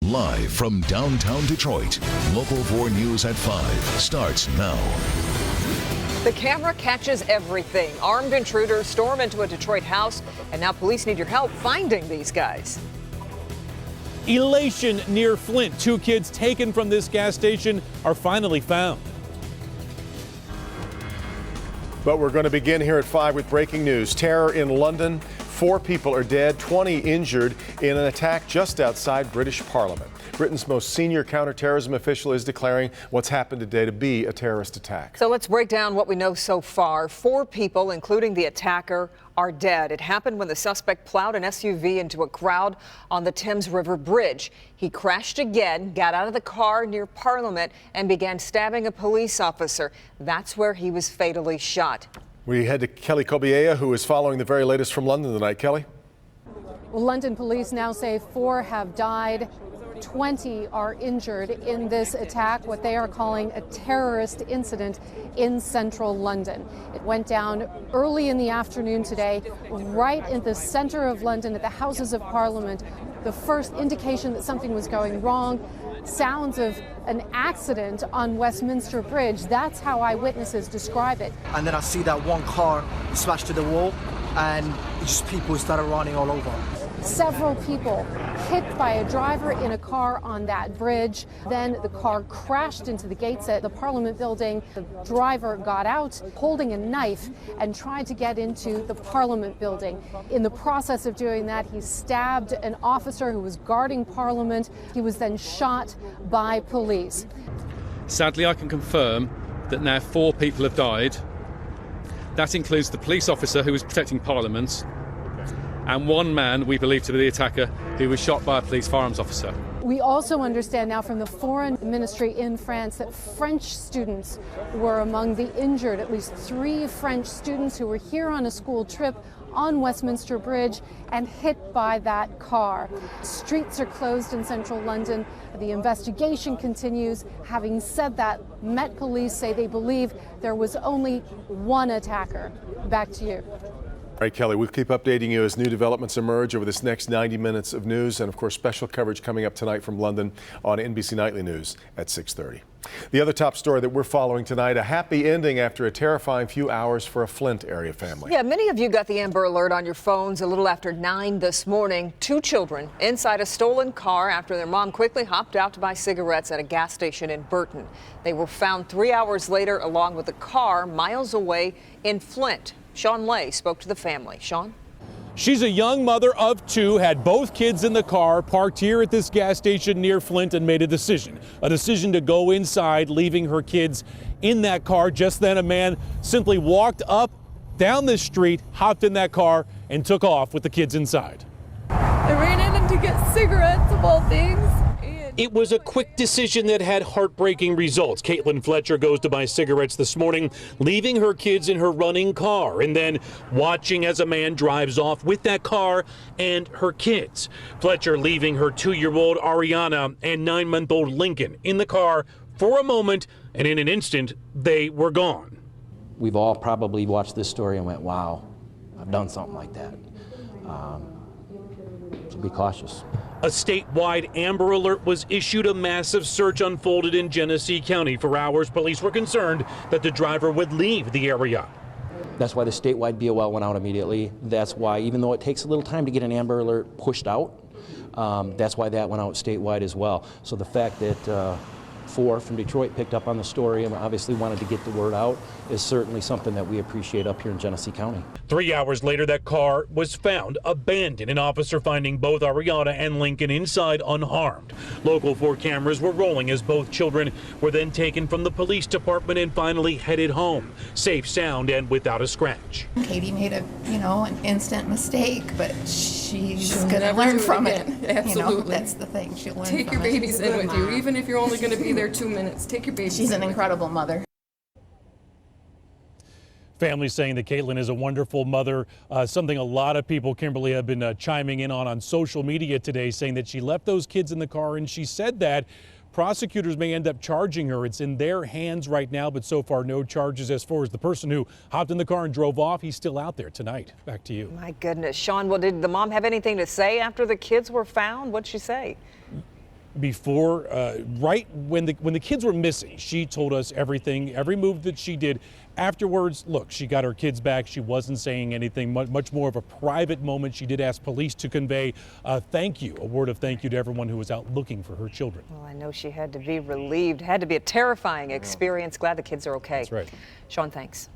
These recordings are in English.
Live from downtown Detroit, Local 4 News at 5 starts now. The camera catches everything. Armed intruders storm into a Detroit house, and now police need your help finding these guys. Elation near Flint. 2 kids taken from this gas station are finally found. But we're going to begin here at 5 with breaking news. Terror in London. 4 people are dead, 20 injured in an attack just outside British Parliament. Britain's most senior counterterrorism official is declaring what's happened today to be a terrorist attack. So let's break down what we know so far. 4 people, including the attacker, are dead. It happened when the suspect plowed an SUV into a crowd on the Thames River Bridge. He crashed again, got out of the car near Parliament, and began stabbing a police officer. That's where he was fatally shot. We head to Kelly Kobiea, who is following the very latest from London tonight. Kelly? Well, London police now say 4 have died. 20 are injured in this attack, what they are calling a terrorist incident in central London. It went down early in the afternoon today, right in the center of London at the Houses of Parliament. The first indication that something was going wrong, sounds of an accident on Westminster Bridge. That's how eyewitnesses describe it. And then I see that one car smashed to the wall, and just people started running all over. Several people hit by a driver in a car on that bridge. Then the car crashed into the gates at the Parliament building. The driver got out holding a knife and tried to get into the Parliament building. In the process of doing that, he stabbed an officer who was guarding Parliament. He was then shot by police. Sadly, I can confirm that now 4 people have died. That includes the police officer who was protecting Parliament, and 1 man we believe to be the attacker who was shot by a police firearms officer. We also understand now from the Foreign Ministry in France that French students were among the injured. At least 3 French students who were here on a school trip on Westminster Bridge and hit by that car. Streets are closed in central London. The investigation continues. Having said that, Met Police say they believe there was only 1 attacker. Back to you. All right, Kelly, we'll keep updating you as new developments emerge over this next 90 minutes of news, and of course special coverage coming up tonight from London on NBC Nightly News at 6:30. The other top story that we're following tonight, a happy ending after a terrifying few hours for a Flint area family. Yeah, many of you got the Amber Alert on your phones a little after 9 this morning. 2 children inside a stolen car after their mom quickly hopped out to buy cigarettes at a gas station in Burton. They were found 3 hours later along with the car miles away in Flint. Sean Lay spoke to the family. Sean? She's a young mother of 2, had both kids in the car, parked here at this gas station near Flint, and made a decision to go inside, leaving her kids in that car. Just then a man simply walked up down this street, hopped in that car, and took off with the kids inside. I ran in to get cigarettes of all things. It was a quick decision that had heartbreaking results. Caitlin Fletcher goes to buy cigarettes this morning, leaving her kids in her running car, and then watching as a man drives off with that car and her kids. Fletcher leaving her 2-year-old Ariana and 9-month-old Lincoln in the car for a moment, and in an instant, they were gone. We've all probably watched this story and went, wow, I've done something like that. So be cautious. A statewide Amber Alert was issued. A massive search unfolded in Genesee County. For hours, police were concerned that the driver would leave the area. That's why the statewide BOL went out immediately. That's why, even though it takes a little time to get an Amber Alert pushed out, that's why that went out statewide as well. So the fact that 4 from Detroit picked up on the story and obviously wanted to get the word out is certainly something that we appreciate up here in Genesee County. 3 hours later, that car was found abandoned, an officer finding both Ariana and Lincoln inside unharmed. Local 4 cameras were rolling as both children were then taken from the police department and finally headed home, safe, sound, and without a scratch. Katie made an instant mistake, but she's going to learn from it. Absolutely. That's the thing. She'll learn Take your babies in with you, even if you're only going to be there 2 minutes. Take your babies. She's an incredible mother. Families saying that Caitlin is a wonderful mother, something a lot of people, Kimberly, have been chiming in on social media today, saying that she left those kids in the car, and she said that prosecutors may end up charging her. It's in their hands right now, but so far no charges. As far as the person who hopped in the car and drove off, he's still out there tonight. Back to you. My goodness. Sean, well, did the mom have anything to say after the kids were found? What'd she say? before, right when the kids were missing, she told us everything, every move that she did. Afterwards, look, she got her kids back. She wasn't saying anything, much more of a private moment. She did ask police to convey a word of thank you to everyone who was out looking for her children. Well, I know she had to be relieved. Had to be a terrifying experience. Glad the kids are okay. That's right. Sean, thanks.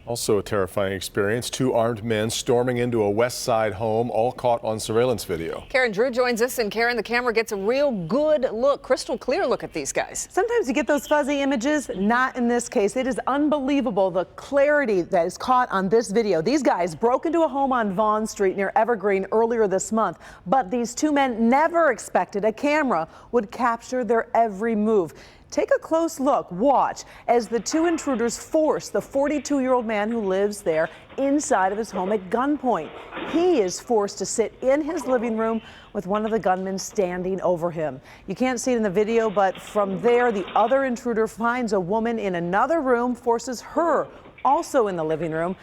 Also a terrifying experience. 2 armed men storming into a West Side home, all caught on surveillance video. Karen Drew joins us, and Karen, the camera gets a real good look, crystal clear look at these guys. Sometimes you get those fuzzy images, not in this case. It is unbelievable the clarity that is caught on this video. These guys broke into a home on Vaughn Street near Evergreen earlier this month, but these 2 men never expected a camera would capture their every move. Take a close look, watch, as the 2 intruders force the 42-year-old man who lives there inside of his home at gunpoint. He is forced to sit in his living room with one of the gunmen standing over him. You can't see it in the video, but from there, the other intruder finds a woman in another room, forces her also in the living room,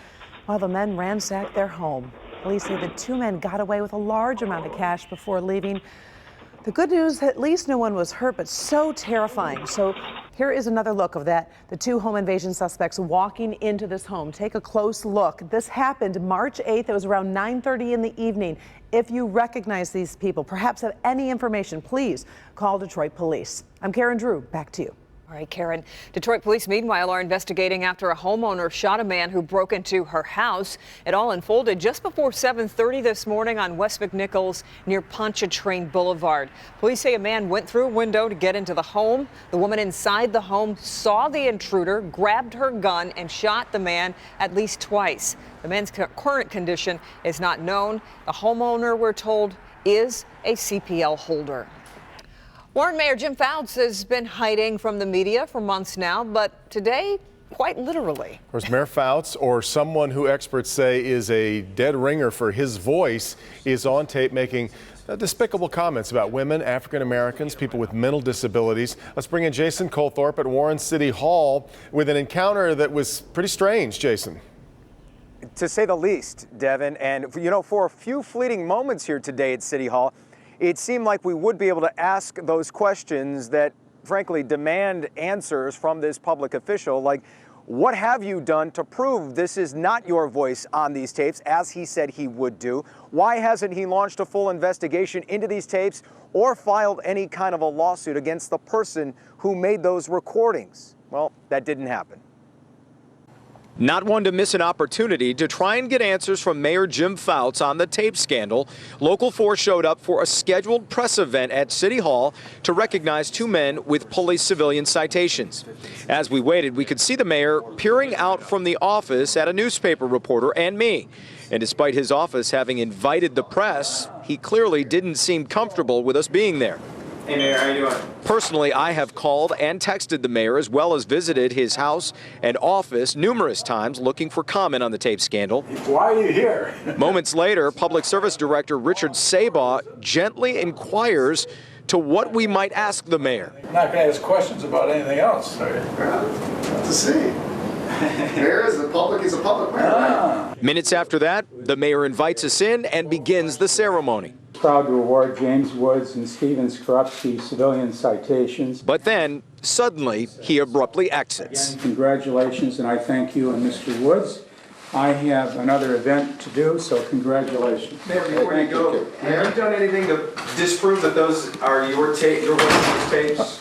while the men ransack their home. Police say the 2 men got away with a large amount of cash before leaving. The good news, at least no one was hurt, but so terrifying. So here is another look of that. The 2 home invasion suspects walking into this home. Take a close look. This happened March 8th. It was around 9:30 in the evening. If you recognize these people, perhaps have any information, please call Detroit Police. I'm Karen Drew. Back to you. All right, Karen. Detroit police, meanwhile, are investigating after a homeowner shot a man who broke into her house. It all unfolded just before 7:30 this morning on West McNichols near Pontchartrain Boulevard. Police say a man went through a window to get into the home. The woman inside the home saw the intruder, grabbed her gun, and shot the man at least twice. The man's current condition is not known. The homeowner, we're told, is a CPL holder. Warren Mayor Jim Fouts has been hiding from the media for months now, but today, quite literally. Of course, Mayor Fouts, or someone who experts say is a dead ringer for his voice, is on tape making despicable comments about women, African Americans, people with mental disabilities. Let's bring in Jason Colthorpe at Warren City Hall with an encounter that was pretty strange, Jason. To say the least, Devin. And, you know, for a few fleeting moments here today at City Hall, it seemed like we would be able to ask those questions that, frankly, demand answers from this public official, like, what have you done to prove this is not your voice on these tapes, as he said he would do? Why hasn't he launched a full investigation into these tapes or filed any kind of a lawsuit against the person who made those recordings? Well, that didn't happen. Not one to miss an opportunity to try and get answers from Mayor Jim Fouts on the tape scandal. Local 4 showed up for a scheduled press event at City Hall to recognize 2 men with police civilian citations. As we waited, we could see the mayor peering out from the office at a newspaper reporter and me. And despite his office having invited the press, he clearly didn't seem comfortable with us being there. Hey, Mayor, how you doing? Personally, I have called and texted the mayor, as well as visited his house and office numerous times looking for comment on the tape scandal. Why are you here? Moments later, Public Service Director Richard Sabaugh gently inquires to what we might ask the mayor. I'm not going to ask questions about anything else. To see. Mayor is the public, he's a public mayor. Right? Minutes after that, the mayor invites us in and begins the ceremony. Proud to award James Woods and Stephen Skrupski civilian citations. But then, suddenly, he abruptly exits. Again, congratulations, and I thank you and Mr. Woods. I have another event to do, so congratulations. Mayor, before you go, have you done anything to disprove that those are your tapes?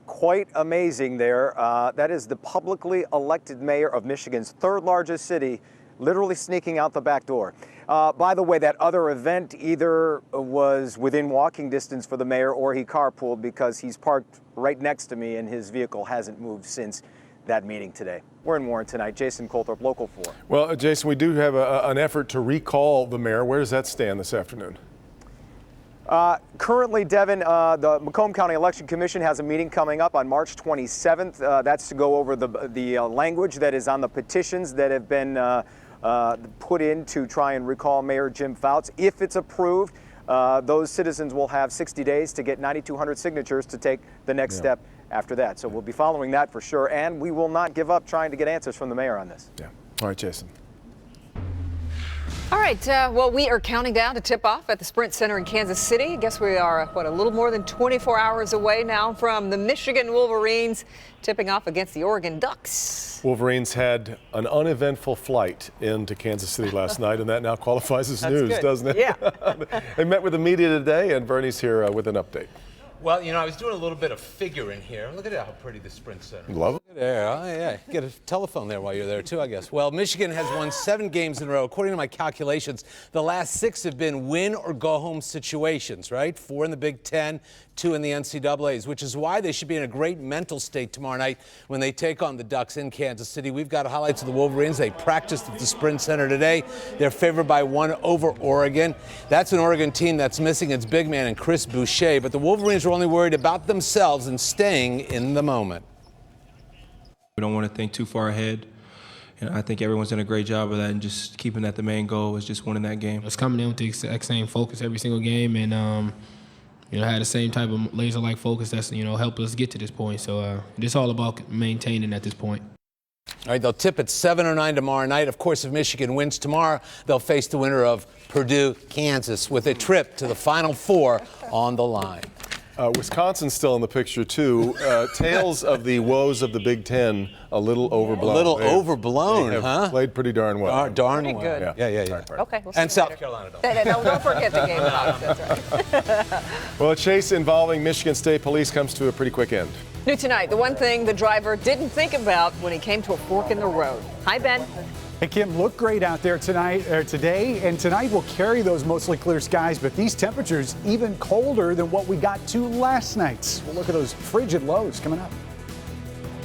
Quite amazing there. That is the publicly elected mayor of Michigan's 3rd largest city, literally sneaking out the back door. By the way, that other event either was within walking distance for the mayor or he carpooled, because he's parked right next to me and his vehicle hasn't moved since that meeting today. We're in Warren tonight. Jason Colthorpe, Local 4. Well, Jason, we do have an effort to recall the mayor. Where does that stand this afternoon? Currently, Devin, the Macomb County Election Commission has a meeting coming up on March 27th. That's to go over the language that is on the petitions that have been put in to try and recall Mayor Jim Fouts. If it's approved, those citizens will have 60 days to get 9,200 signatures to take the next step after that. So we'll be following that for sure, and we will not give up trying to get answers from the mayor on this. Yeah. All right, Jason. All right, well, we are counting down to tip-off at the Sprint Center in Kansas City. I guess we are, a little more than 24 hours away now from the Michigan Wolverines tipping off against the Oregon Ducks. Wolverines had an uneventful flight into Kansas City last night, and that now qualifies as news, good. doesn't it? Yeah. They met with the media today, and Bernie's here with an update. Well, you know, I was doing a little bit of figuring here. Look at how pretty the Sprint Center is. Love it. There, oh, yeah. Get a telephone there while you're there, too, I guess. Well, Michigan has won 7 games in a row. According to my calculations, the last 6 have been win-or-go-home situations, right? 4 in the Big Ten, 2 in the NCAAs, which is why they should be in a great mental state tomorrow night when they take on the Ducks in Kansas City. We've got highlights of the Wolverines. They practiced at the Sprint Center today. They're favored by 1 over Oregon. That's an Oregon team that's missing its big man in Chris Boucher, but the Wolverines are only worried about themselves and staying in the moment. We don't want to think too far ahead, and I think everyone's done a great job of that, and just keeping that the main goal is just winning that game. It's coming in with the exact same focus every single game, and had the same type of laser-like focus that's helped us get to this point. So it's all about maintaining at this point. All right, they'll tip at 7 or 9 tomorrow night. Of course, if Michigan wins tomorrow, they'll face the winner of Purdue, Kansas, with a trip to the Final Four on the line. Wisconsin's still in the picture, too. Tales of the woes of the Big Ten, a little overblown. A little overblown, they huh? Played pretty darn well. Darn Pretty well. good. Yeah. Okay. We'll And South Carolina. Don't forget the game box. That's right. Well, a chase involving Michigan State Police comes to a pretty quick end. New tonight, the one thing the driver didn't think about when he came to a fork in the road. Hi, Ben. Hey, Kim, looked great out there today, and tonight will carry those mostly clear skies, but these temperatures even colder than what we got to last night. We'll look at those frigid lows coming up.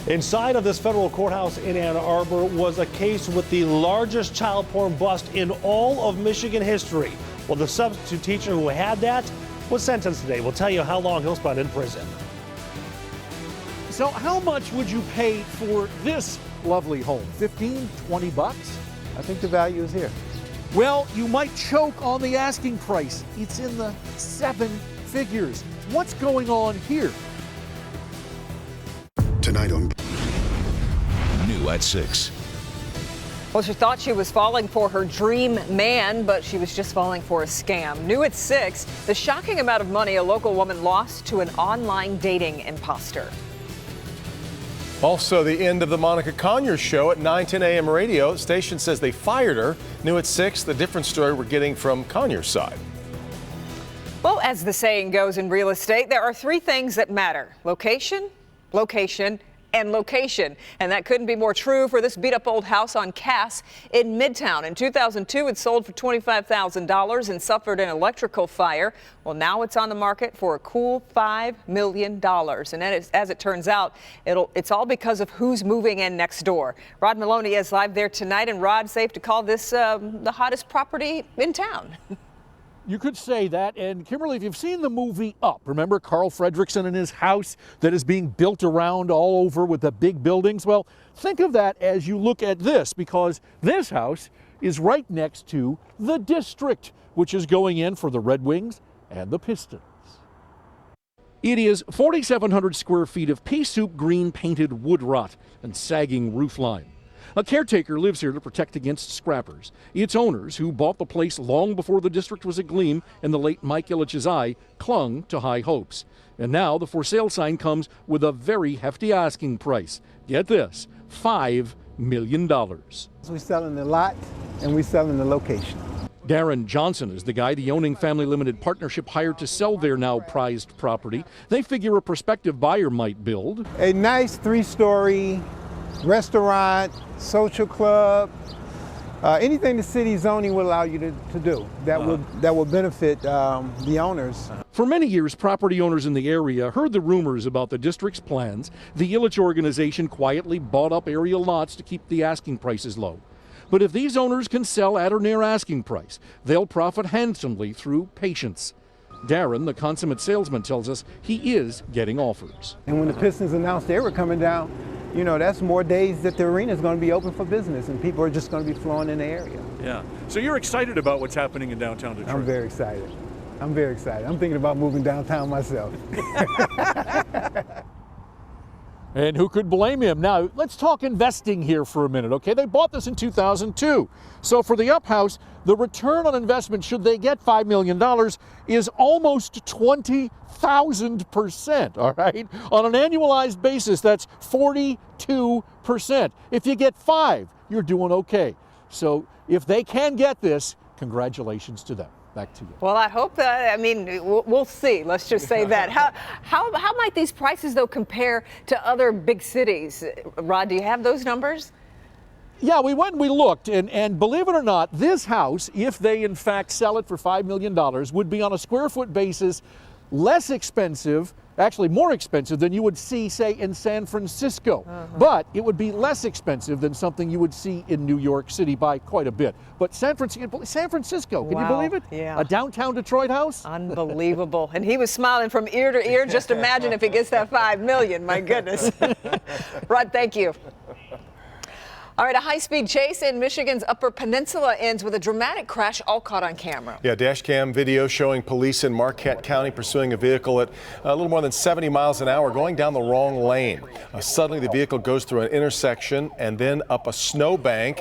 Inside of this federal courthouse in Ann Arbor was a case with the largest child porn bust in all of Michigan history. Well, the substitute teacher who had that was sentenced today. We'll tell you how long he'll spend in prison. So how much would you pay for this lovely home? 15, 20 bucks? I think the value is here. Well, you might choke on the asking price. It's in the 7 figures. What's going on here? Tonight on New at 6. Well, she thought she was falling for her dream man, but she was just falling for a scam. New at 6, the shocking amount of money a local woman lost to an online dating imposter. Also, the end of the Monica Conyers show at 9:10 a.m. radio. The station says they fired her. New at 6, the different story we're getting from Conyers' side. Well, as the saying goes in real estate, there are 3 things that matter: location, location, and location. And that couldn't be more true for this beat-up old house on Cass in Midtown. In 2002, it sold for $25,000 and suffered an electrical fire. Well, now it's on the market for a cool $5 million. And as it turns out, it's all because of who's moving in next door. Rod Maloney is live there tonight. And Rod, safe to call this the hottest property in town. You could say that. And Kimberly, if you've seen the movie Up, remember Carl Fredricksen and his house that is being built around all over with the big buildings? Well, think of that as you look at this, because this house is right next to the District, which is going in for the Red Wings and the Pistons. It is 4,700 square feet of pea soup green painted wood rot and sagging roof line. A caretaker lives here to protect against scrappers. Its owners, who bought the place long before the District was a gleam in the late Mike Ilitch's eye, clung to high hopes. And now the for sale sign comes with a very hefty asking price. Get this, $5 million. We're selling the lot and we're selling the location. Darren Johnson is the guy the owning family limited partnership hired to sell their now prized property. They figure a prospective buyer might build a nice 3-story restaurant, social club, anything the city zoning will allow you to do that will benefit the owners. For many years, property owners in the area heard the rumors about the District's plans. The Ilitch organization quietly bought up area lots to keep the asking prices low. But if these owners can sell at or near asking price, they'll profit handsomely through patience. Darren, the consummate salesman, tells us he is getting offers. And when the Pistons announced they were coming down, you know, that's more days that the arena is going to be open for business and people are just going to be flowing in the area. Yeah. So you're excited about what's happening in downtown Detroit? I'm very excited. I'm very excited. I'm thinking about moving downtown myself. And who could blame him? Now, let's talk investing here for a minute, okay? They bought this in 2002. So for the Up House, the return on investment, should they get $5 million, is almost 20,000%, all right? On an annualized basis, that's 42%. If you get 5, you're doing okay. So if they can get this, congratulations to them. Back to you. Well, I hope that, I mean, we'll see. Let's just say that. How might these prices, though, compare to other big cities? Rod, do you have those numbers? Yeah, we went and we looked, and believe it or not, this house, if they in fact sell it for $5 million, would be on a square foot basis less expensive, actually more expensive than you would see, say, in San Francisco. But it would be less expensive than something you would see in New York City by quite a bit. But San Francisco, can you believe it? Yeah. A downtown Detroit house? Unbelievable. And he was smiling from ear to ear. Just imagine if he gets that $5 million. My goodness. Rod, thank you. All right, a high-speed chase in Michigan's Upper Peninsula ends with a dramatic crash, all caught on camera. Yeah, dash cam video showing police in Marquette County pursuing a vehicle at a little more than 70 miles an hour going down the wrong lane. Suddenly, the vehicle goes through an intersection and then up a snowbank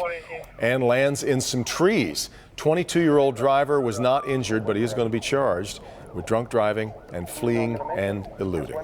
and lands in some trees. 22-year-old driver was not injured, but he is going to be charged with drunk driving and fleeing and eluding.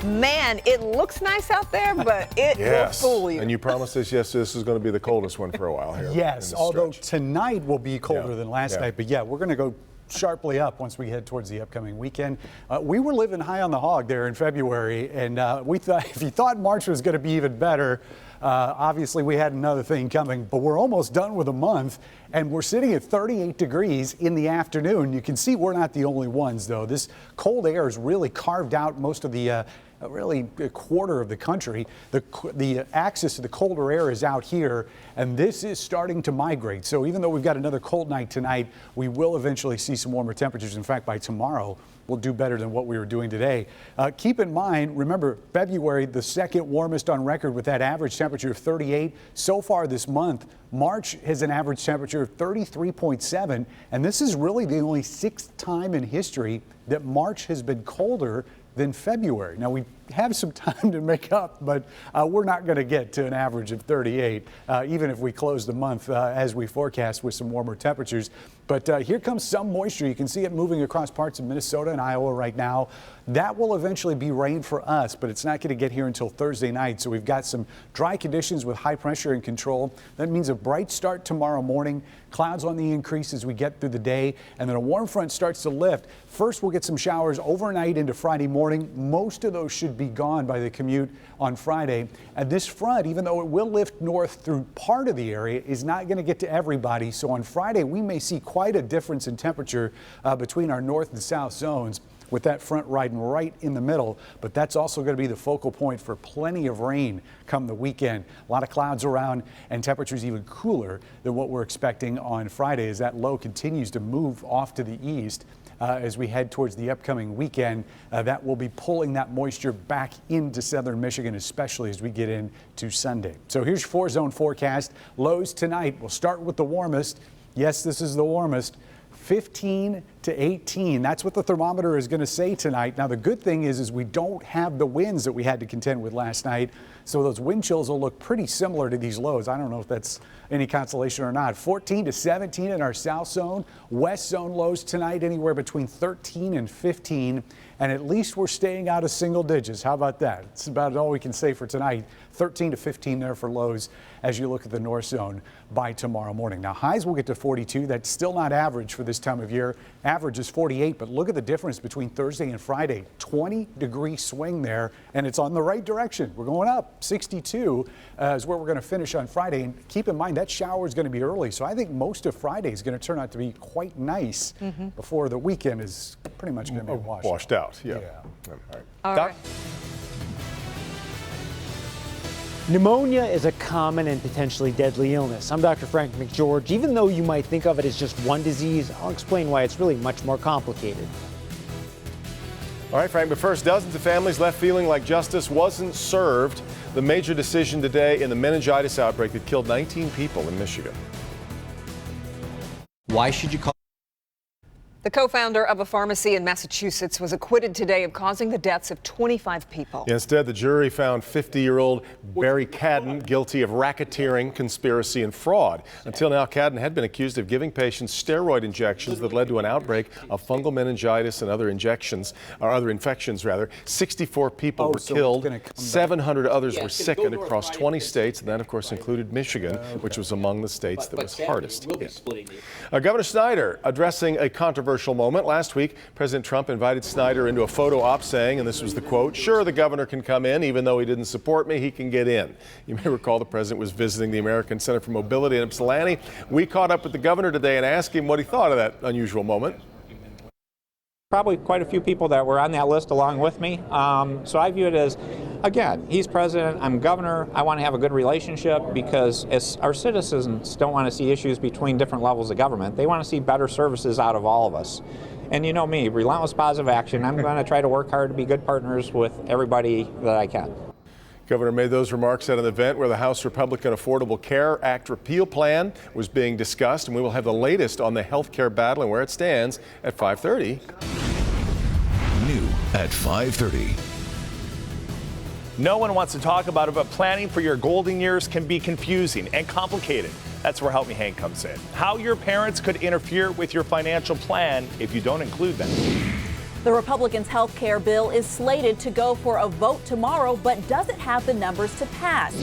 Man, it looks nice out there, but it will fool you. And you promised us yesterday this is going to be the coldest one for a while here. Yes, although tonight will be colder than last night. But yeah, we're going to go sharply up once we head towards the upcoming weekend. We were living high on the hog there in February, and we thought if you thought March was going to be even better, obviously we had another thing coming, but we're almost done with a month, and we're sitting at 38 degrees in the afternoon. You can see we're not the only ones, though. This cold air has really carved out most of the really a quarter of the country. The axis of the colder air is out here, and this is starting to migrate. So even though we've got another cold night tonight, we will eventually see some warmer temperatures. In fact, by tomorrow, we'll do better than what we were doing today. Keep in mind, remember, February, the second warmest on record with that average temperature of 38. So far this month, March has an average temperature of 33.7, and this is really the only 6th time in history that March has been colder than February. Now, we have some time to make up, but we're not going to get to an average of 38, even if we close the month as we forecast with some warmer temperatures. But here comes some moisture. You can see it moving across parts of Minnesota and Iowa right now. That will eventually be rain for us, but it's not going to get here until Thursday night. So we've got some dry conditions with high pressure in control. That means a bright start tomorrow morning. Clouds on the increase as we get through the day, and then a warm front starts to lift. First, we'll get some showers overnight into Friday morning. Most of those should be gone by the commute on Friday. And this front, even though it will lift north through part of the area, is not going to get to everybody. So on Friday, we may see quite a difference in temperature between our north and south zones, with that front riding right in the middle. But that's also going to be the focal point for plenty of rain come the weekend. A lot of clouds around, and temperatures even cooler than what we're expecting on Friday as that low continues to move off to the east. As we head towards the upcoming weekend, that will be pulling that moisture back into southern Michigan, especially as we get into Sunday. So here's your 4-zone forecast. Lows tonight, we'll start with the warmest. Yes, this is the warmest. 15 to 18. That's what the thermometer is going to say tonight. Now, the good thing is we don't have the winds that we had to contend with last night. So those wind chills will look pretty similar to these lows. I don't know if that's any consolation or not. 14 to 17 in our south zone. West zone lows tonight anywhere between 13 and 15. And at least we're staying out of single digits. How about that? It's about all we can say for tonight. 13 to 15 there for lows as you look at the north zone by tomorrow morning. Now, highs will get to 42. That's still not average for this time of year. Average is 48, but look at the difference between Thursday and Friday. 20-degree swing there, and it's on the right direction. We're going up. 62 is where we're going to finish on Friday. And keep in mind, that shower is going to be early, so I think most of Friday is going to turn out to be quite nice before the weekend is pretty much going to be washed out. Yeah. All right. Pneumonia is a common and potentially deadly illness. I'm Dr. Frank McGeorge. Even though you might think of it as just one disease, I'll explain why it's really much more complicated. All right, Frank, but first, dozens of families left feeling like justice wasn't served. The major decision today in the meningitis outbreak that killed 19 people in Michigan. Why should you call? The co-founder of a pharmacy in Massachusetts was acquitted today of causing the deaths of 25 people. Instead, the jury found 50-year-old Barry Cadden guilty of racketeering, conspiracy, and fraud. Until now, Cadden had been accused of giving patients steroid injections that led to an outbreak of fungal meningitis and other infections. 64 people were killed. 700 others were sickened across 20 states, and that, of course, included Michigan, which was among the states that was hardest hit. Governor Snyder addressing a controversial moment. Last week, President Trump invited Snyder into a photo op saying, and this was the quote, "Sure, the governor can come in. Even though he didn't support me, he can get in." You may recall the president was visiting the American Center for Mobility in Ypsilanti. We caught up with the governor today and asked him what he thought of that unusual moment. Probably quite a few people that were on that list along with me. So I view it as, again, he's president, I'm governor. I want to have a good relationship because as our citizens don't want to see issues between different levels of government. They want to see better services out of all of us. And you know me, relentless positive action. I'm going to try to work hard to be good partners with everybody that I can. Governor made those remarks at an event where the House Republican Affordable Care Act repeal plan was being discussed, and we will have the latest on the health care battle and where it stands at 5:30. New at 5:30. No one wants to talk about it, but planning for your golden years can be confusing and complicated. That's where Help Me Hank comes in. How your parents could interfere with your financial plan if you don't include them. The Republicans' health care bill is slated to go for a vote tomorrow, but doesn't have the numbers to pass.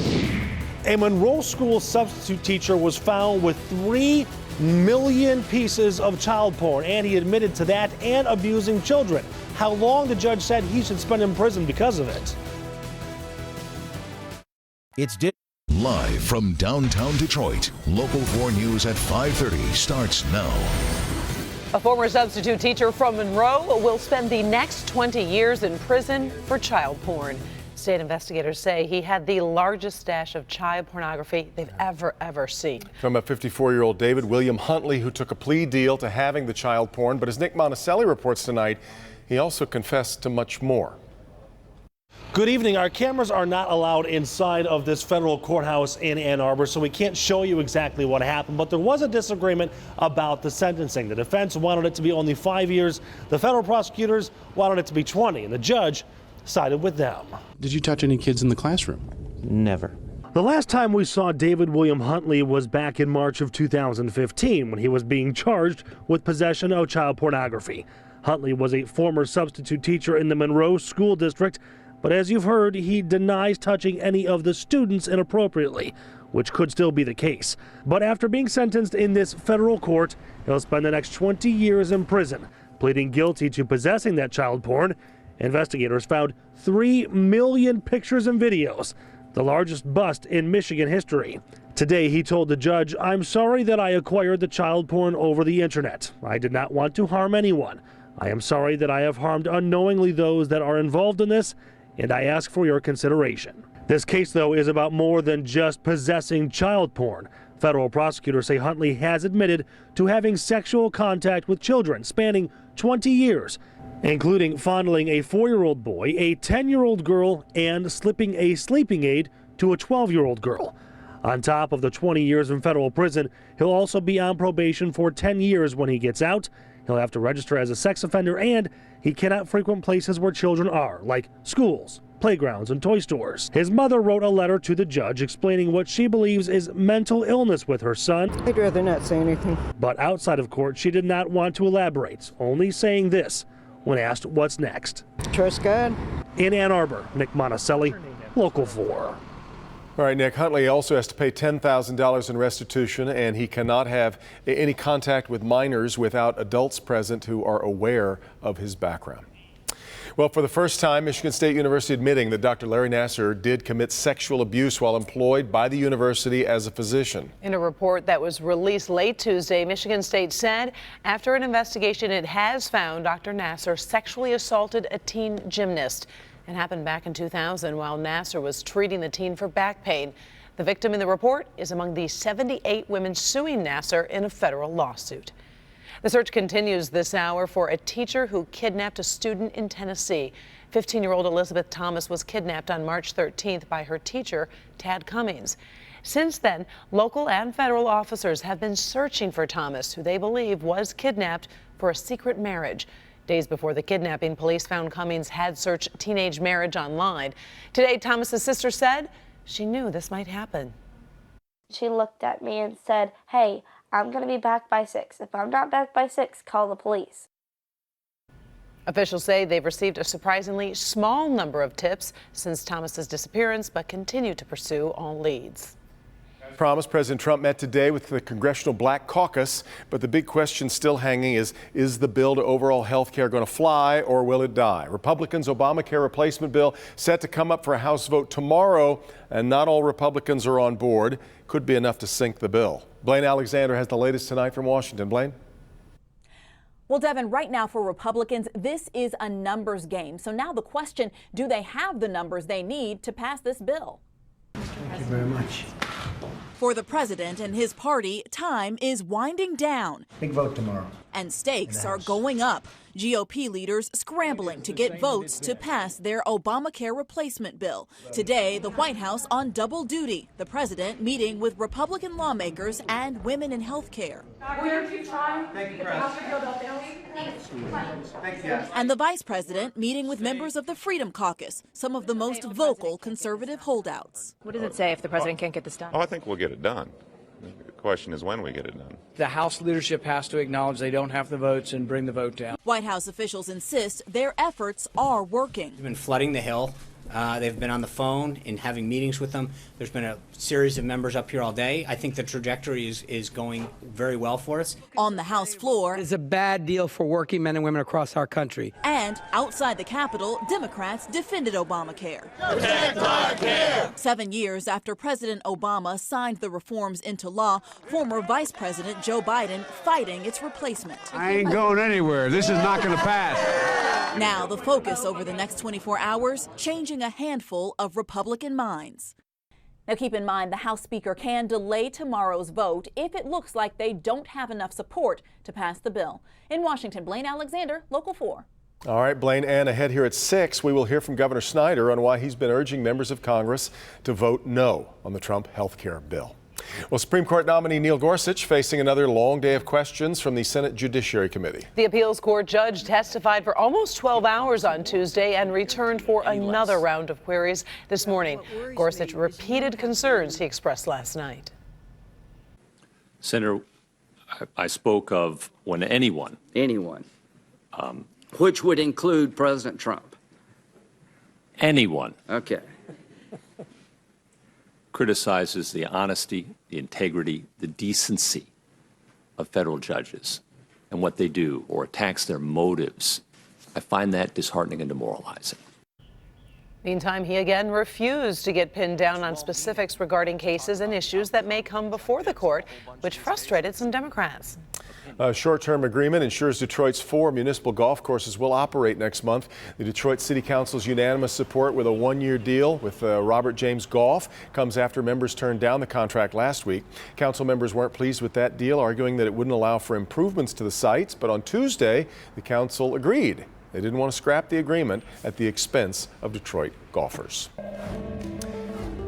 A Monroe School substitute teacher was found with 3 million pieces of child porn, and he admitted to that and abusing children. How long the judge said he should spend in prison because of it. It's live from downtown Detroit. Local 4 News at 5:30 starts now. A former substitute teacher from Monroe will spend the next 20 years in prison for child porn. State investigators say he had the largest stash of child pornography they've ever seen. From a 54-year-old David William Huntley, who took a plea deal to having the child porn, but as Nick Monticelli reports tonight, he also confessed to much more. Good evening. Our cameras are not allowed inside of this federal courthouse in Ann Arbor, so we can't show you exactly what happened, but there was a disagreement about the sentencing. The defense wanted it to be only 5 years. The federal prosecutors wanted it to be 20, and the judge sided with them. Did you touch any kids in the classroom? Never. The last time we saw David William Huntley was back in March of 2015 when he was being charged with possession of child pornography. Huntley was a former substitute teacher in the Monroe School District, but as you've heard, he denies touching any of the students inappropriately, which could still be the case. But after being sentenced in this federal court, he'll spend the next 20 years in prison, pleading guilty to possessing that child porn. Investigators found 3 million pictures and videos, the largest bust in Michigan history. Today, he told the judge, "I'm sorry that I acquired the child porn over the internet. I did not want to harm anyone. I am sorry that I have harmed unknowingly those that are involved in this, and I ask for your consideration." This case, though, is about more than just possessing child porn. Federal prosecutors say Huntley has admitted to having sexual contact with children spanning 20 years, including fondling a 4-year-old boy, a 10-year-old girl, and slipping a sleeping aid to a 12-year-old girl. On top of the 20 years in federal prison, he'll also be on probation for 10 years when he gets out. He'll have to register as a sex offender, and he cannot frequent places where children are, like schools, playgrounds, and toy stores. His mother wrote a letter to the judge explaining what she believes is mental illness with her son. I'd rather not say anything. But outside of court, she did not want to elaborate, only saying this when asked what's next. Trust God. In Ann Arbor, Nick Monticelli, Local 4. All right, Nick, Huntley also has to pay $10,000 in restitution, and he cannot have any contact with minors without adults present who are aware of his background. Well, for the first time, Michigan State University admitting that Dr. Larry Nasser did commit sexual abuse while employed by the university as a physician. In a report that was released late Tuesday, Michigan State said after an investigation, it has found Dr. Nasser sexually assaulted a teen gymnast. It happened back in 2000 while Nasser was treating the teen for back pain. The victim in the report is among the 78 women suing Nasser in a federal lawsuit. The search continues this hour for a teacher who kidnapped a student in Tennessee. 15-year-old Elizabeth Thomas was kidnapped on March 13th by her teacher, Tad Cummings. Since then, local and federal officers have been searching for Thomas, who they believe was kidnapped for a secret marriage. Days before the kidnapping, police found Cummings had searched teenage marriage online. Today, Thomas's sister said she knew this might happen. She looked at me and said, "Hey, I'm going to be back by 6. If I'm not back by 6, call the police." Officials say they've received a surprisingly small number of tips since Thomas's disappearance, but continue to pursue all leads. As promised, President Trump met today with the Congressional Black Caucus, but the big question still hanging is the bill to overhaul health care going to fly or will it die? Republicans' Obamacare replacement bill set to come up for a House vote tomorrow, and not all Republicans are on board. Could be enough to sink the bill. Blaine Alexander has the latest tonight from Washington. Blaine? Well, Devin, right now for Republicans, this is a numbers game. So now the question, do they have the numbers they need to pass this bill? Thank you very much. For the president and his party, time is winding down. Big vote tomorrow. And stakes are going up. GOP leaders scrambling to get votes to pass their Obamacare replacement bill. Today, the White House on double duty. The president meeting with Republican lawmakers and women in health care. And the vice president meeting with members of the Freedom Caucus, some of the most vocal conservative holdouts. What does it say if the president can't get this done? Oh, I think we'll get it done. The question is when we get it done. The House leadership has to acknowledge they don't have the votes and bring the vote down. White House officials insist their efforts are working. They've been flooding the Hill. They've been on the phone and having meetings with them. There's been a series of members up here all day. I think the trajectory is going very well for us. On the House floor. It's a bad deal for working men and women across our country. And outside the Capitol, Democrats defended Obamacare. Protect our care. 7 years after President Obama signed the reforms into law, former Vice President Joe Biden fighting its replacement. I ain't going anywhere. This is not going to pass. Now the focus over the next 24 hours, changing a handful of Republican minds. Now keep in mind the House Speaker can delay tomorrow's vote if it looks like they don't have enough support to pass the bill. In Washington, Blaine Alexander, Local 4. All right, Blaine, and ahead here at 6, we will hear from Governor Snyder on why he's been urging members of Congress to vote no on the Trump health care bill. Well, Supreme Court nominee Neil Gorsuch facing another long day of questions from the Senate Judiciary Committee. The appeals court judge testified for almost 12 hours on Tuesday and returned for another round of queries this morning. Gorsuch repeated concerns he expressed last night. Senator, I spoke of when anyone, which would include President Trump. Anyone. Okay. Criticizes the honesty, the integrity, the decency of federal judges and what they do, or attacks their motives. I find that disheartening and demoralizing. Meantime, he again refused to get pinned down on specifics regarding cases and issues that may come before the court, which frustrated some Democrats. A short-term agreement ensures Detroit's 4 municipal golf courses will operate next month. The Detroit City Council's unanimous support with a 1-year deal with Robert James Golf comes after members turned down the contract last week. Council members weren't pleased with that deal, arguing that it wouldn't allow for improvements to the sites. But on Tuesday, the council agreed. They didn't want to scrap the agreement at the expense of Detroit golfers.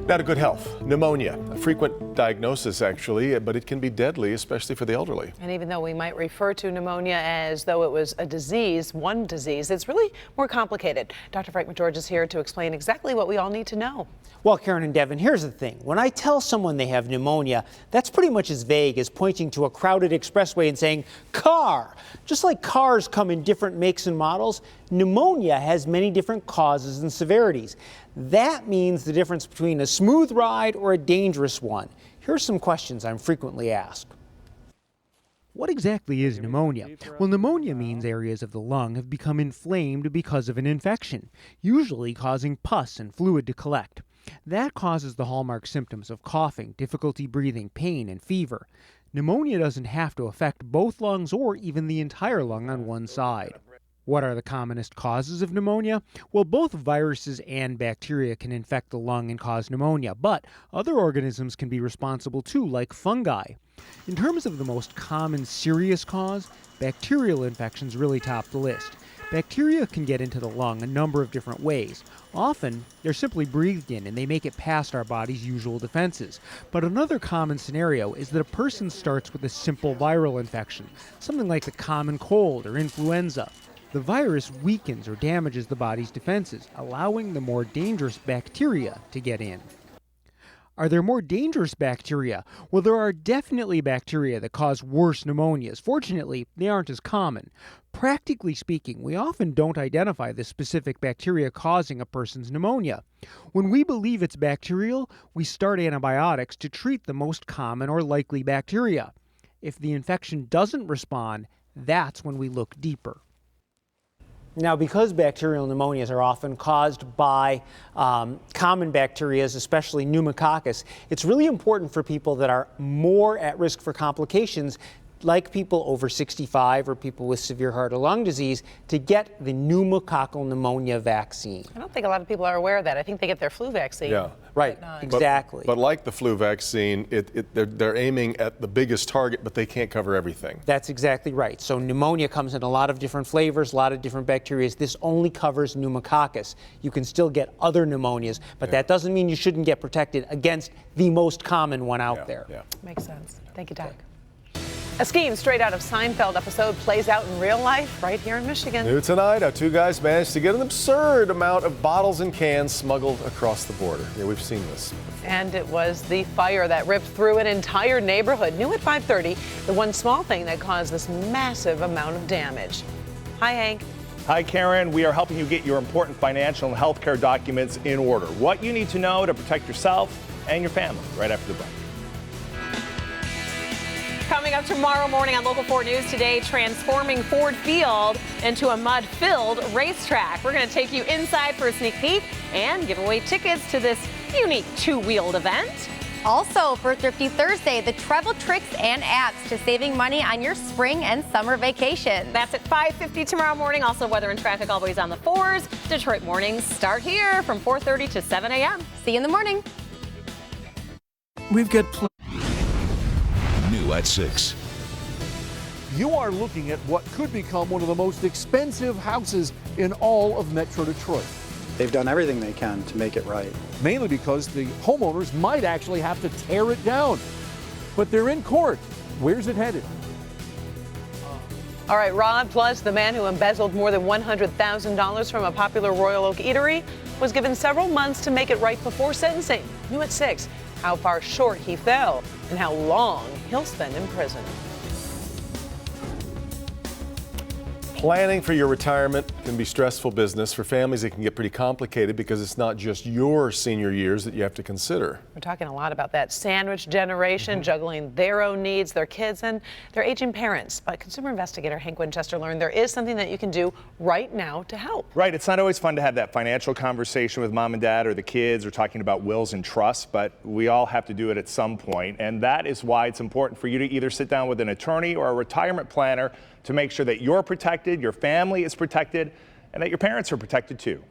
Now to good health. Pneumonia, a frequent diagnosis actually, but it can be deadly, especially for the elderly. And even though we might refer to pneumonia as though it was a disease, one disease, it's really more complicated. Dr. Frank McGeorge is here to explain exactly what we all need to know. Well, Karen and Devin, here's the thing. When I tell someone they have pneumonia, that's pretty much as vague as pointing to a crowded expressway and saying, car. Just like cars come in different makes and models, pneumonia has many different causes and severities. That means the difference between a smooth ride or a dangerous one. Here's some questions I'm frequently asked. What exactly is pneumonia? Well, pneumonia means areas of the lung have become inflamed because of an infection, usually causing pus and fluid to collect. That causes the hallmark symptoms of coughing, difficulty breathing, pain, and fever. Pneumonia doesn't have to affect both lungs or even the entire lung on one side. What are the commonest causes of pneumonia? Well, both viruses and bacteria can infect the lung and cause pneumonia, but other organisms can be responsible too, like fungi. In terms of the most common serious cause, bacterial infections really top the list. Bacteria can get into the lung a number of different ways. Often, they're simply breathed in and they make it past our body's usual defenses. But another common scenario is that a person starts with a simple viral infection, something like the common cold or influenza. The virus weakens or damages the body's defenses, allowing the more dangerous bacteria to get in. Are there more dangerous bacteria? Well, there are definitely bacteria that cause worse pneumonias. Fortunately, they aren't as common. Practically speaking, we often don't identify the specific bacteria causing a person's pneumonia. When we believe it's bacterial, we start antibiotics to treat the most common or likely bacteria. If the infection doesn't respond, that's when we look deeper. Now, because bacterial pneumonias are often caused by common bacteria, especially pneumococcus, it's really important for people that are more at risk for complications, like people over 65 or people with severe heart or lung disease, to get the pneumococcal pneumonia vaccine. I don't think a lot of people are aware of that. I think they get their flu vaccine. Yeah. Right, exactly. But like the flu vaccine, they're aiming at the biggest target, but they can't cover everything. That's exactly right. So pneumonia comes in a lot of different flavors, a lot of different bacteria. This only covers pneumococcus. You can still get other pneumonias, but that doesn't mean you shouldn't get protected against the most common one out there. Yeah. Makes sense. Thank you, Doc. A scheme straight out of Seinfeld episode plays out in real life right here in Michigan. New tonight, our two guys managed to get an absurd amount of bottles and cans smuggled across the border. Yeah, we've seen this before. And it was the fire that ripped through an entire neighborhood. New at 5:30, the one small thing that caused this massive amount of damage. Hi, Hank. Hi, Karen. We are helping you get your important financial and healthcare documents in order. What you need to know to protect yourself and your family right after the break. Coming up tomorrow morning on Local 4 News Today, transforming Ford Field into a mud-filled racetrack. We're going to take you inside for a sneak peek and give away tickets to this unique two-wheeled event. Also, for Thrifty Thursday, the travel tricks and apps to saving money on your spring and summer vacation. That's at 5:50 tomorrow morning. Also, weather and traffic always on the 4s. Detroit mornings start here from 4:30 to 7 a.m. See you in the morning. We've got New at 6. You are looking at what could become one of the most expensive houses in all of Metro Detroit. They've done everything they can to make it right. Mainly because the homeowners might actually have to tear it down. But they're in court. Where's it headed? All right, Rod Plus, the man who embezzled more than $100,000 from a popular Royal Oak eatery, was given several months to make it right before sentencing. New at 6, how far short he fell and how long he'll spend in prison. Planning for your retirement can be stressful business. For families, it can get pretty complicated because it's not just your senior years that you have to consider. We're talking a lot about that sandwich generation, juggling their own needs, their kids, and their aging parents. But consumer investigator Hank Winchester learned there is something that you can do right now to help. Right. It's not always fun to have that financial conversation with mom and dad or the kids or talking about wills and trusts, but we all have to do it at some point. And that is why it's important for you to either sit down with an attorney or a retirement planner to make sure that you're protected, your family is protected, and that your parents are protected too.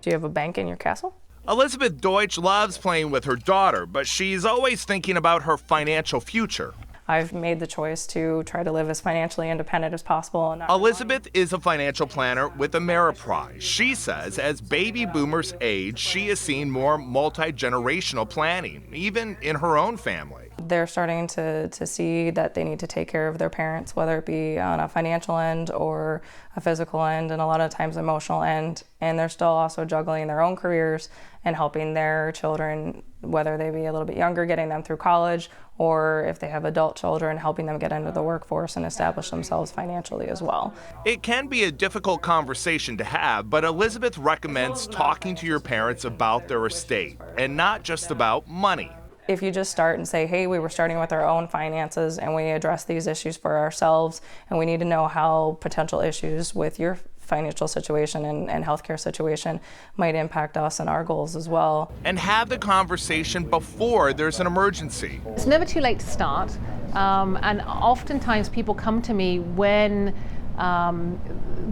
Do you have a bank in your castle? Elizabeth Deutsch loves playing with her daughter, but she's always thinking about her financial future. I've made the choice to try to live as financially independent as possible. And Elizabeth is a financial planner with Ameriprise. She says as baby boomers age, she is seeing more multi-generational planning, even in her own family. They're starting to see that they need to take care of their parents, whether it be on a financial end or a physical end, and a lot of times emotional end. And they're still also juggling their own careers and helping their children, whether they be a little bit younger, getting them through college, or if they have adult children, helping them get into the workforce and establish themselves financially as well. It can be a difficult conversation to have, but Elizabeth recommends talking to your parents about their estate and not just about money. If you just start and say, hey, we were starting with our own finances and we address these issues for ourselves, and we need to know how potential issues with your financial situation and healthcare situation might impact us and our goals as well. And have the conversation before there's an emergency. It's never too late to start, and oftentimes people come to me when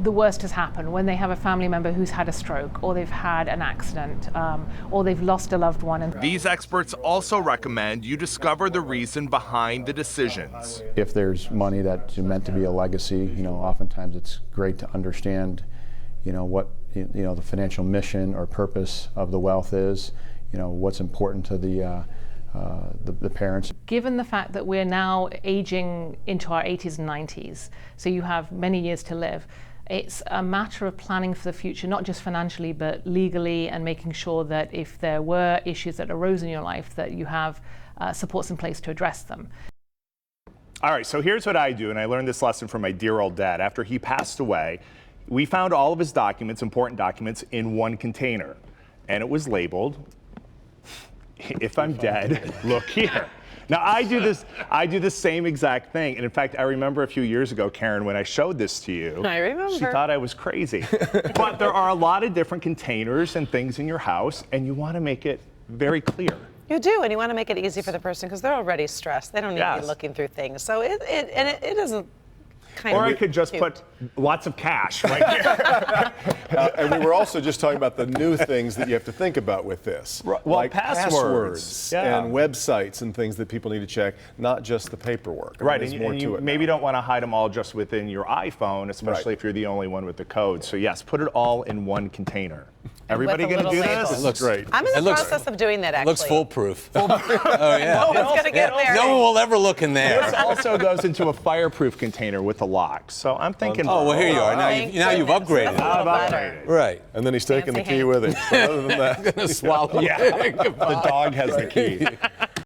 the worst has happened, when they have a family member who's had a stroke, or they've had an accident, or they've lost a loved one. And these experts also recommend you discover the reason behind the decisions. If there's money that's meant to be a legacy, oftentimes it's great to understand, what the financial mission or purpose of the wealth is, what's important to the parents. Given the fact that we're now aging into our 80s and 90s, so you have many years to live, it's a matter of planning for the future, not just financially, but legally, and making sure that if there were issues that arose in your life, that you have supports in place to address them. All right, so here's what I do, and I learned this lesson from my dear old dad. After he passed away, we found all of his documents, important documents, in one container, and it was labeled, "If I'm dead, look here." Now, I do the same exact thing. And in fact, I remember a few years ago, Karen, when I showed this to you, I remember. She thought I was crazy. But there are a lot of different containers and things in your house, and you want to make it very clear. You do, and you want to make it easy for the person because they're already stressed. They don't need to be looking through things. So it doesn't kind or of I could just cute. put lots of cash right here. And we were also just talking about the new things that you have to think about with this. Well, like passwords. and websites and things that people need to check, not just the paperwork. Right, There's and more to you it maybe now. don't want to hide them all just within your iPhone, especially if you're the only one with the code. So yes, put it all in one container. Everybody with a going to do little this? label. It looks great. I'm in the process of doing that, It actually. looks foolproof. Oh, yeah. No one's going to get there. No one will ever look in there. This also goes into a fireproof container with a lock. So I'm thinking. Oh, well, here you are. Thank Now you've goodness. upgraded. That's a little better. Right. And then he's taking the Fancy key hand. with him. But other than that, Gonna swallow. Yeah, the dog has the key.